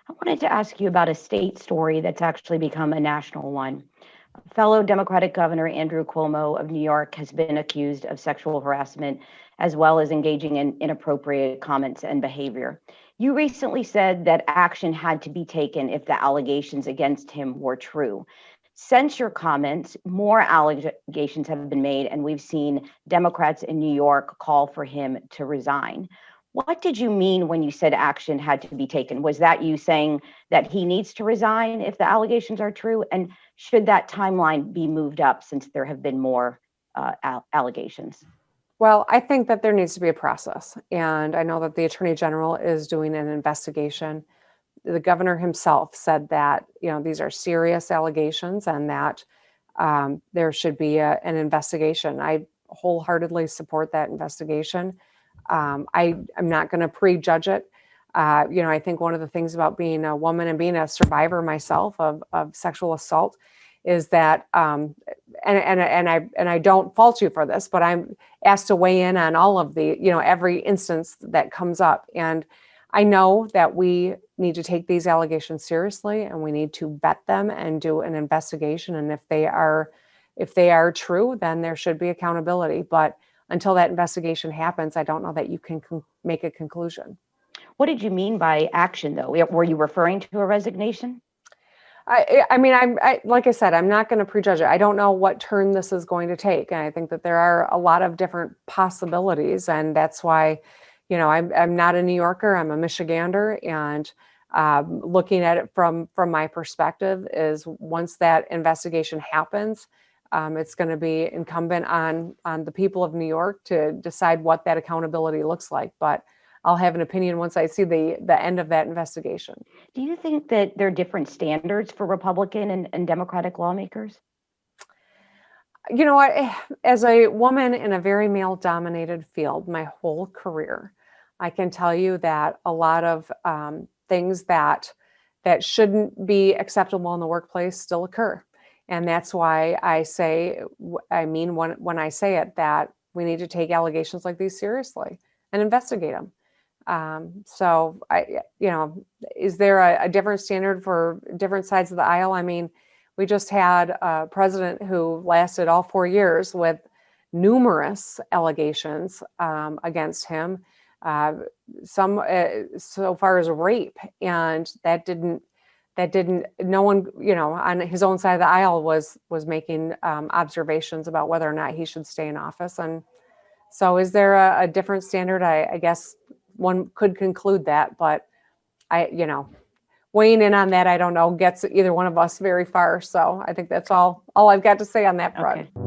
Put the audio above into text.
I wanted to ask you about a state story that's actually become a national one. Fellow Democratic Governor Andrew Cuomo of New York has been accused of sexual harassment as well as engaging in inappropriate comments and behavior. You recently said that action had to be taken if the allegations against him were true. Since your comments, more allegations have been made, and we've seen Democrats in New York call for him to resign. What did you mean when you said action had to be taken? Was that you saying that he needs to resign if the allegations are true? And should that timeline be moved up since there have been more allegations? Well, I think that there needs to be a process. And I know that the Attorney General is doing an investigation. The governor himself said that, these are serious allegations and that there should be an investigation. I wholeheartedly support that investigation. I'm not going to prejudge it. I think one of the things about being a woman and being a survivor myself of sexual assault is that, and I don't fault you for this, but I'm asked to weigh in on all of the, every instance that comes up. And I know that we need to take these allegations seriously and we need to vet them and do an investigation. And if they are true, then there should be accountability. But until that investigation happens, I don't know that you can make a conclusion. What did you mean by action, though? Were you referring to a resignation? I mean, like I said, I'm not going to prejudge it. I don't know what turn this is going to take. And I think that there are a lot of different possibilities. And that's why, I'm not a New Yorker, I'm a Michigander. And looking at it from my perspective is once that investigation happens, it's going to be incumbent on the people of New York to decide what that accountability looks like. But I'll have an opinion once I see the end of that investigation. Do you think that there are different standards for Republican and Democratic lawmakers? You know what? As a woman in a very male-dominated field, my whole career, I can tell you that a lot of things that shouldn't be acceptable in the workplace still occur. And that's why I mean when I say it, that we need to take allegations like these seriously and investigate them. So is there a different standard for different sides of the aisle? I mean, we just had a president who lasted all 4 years with numerous allegations against him, some so far as rape, and that didn't. No one, on his own side of the aisle was making observations about whether or not he should stay in office. And so, is there a different standard? I guess one could conclude that, but weighing in on that, I don't know, gets either one of us very far. So I think that's all I've got to say on that front. Okay.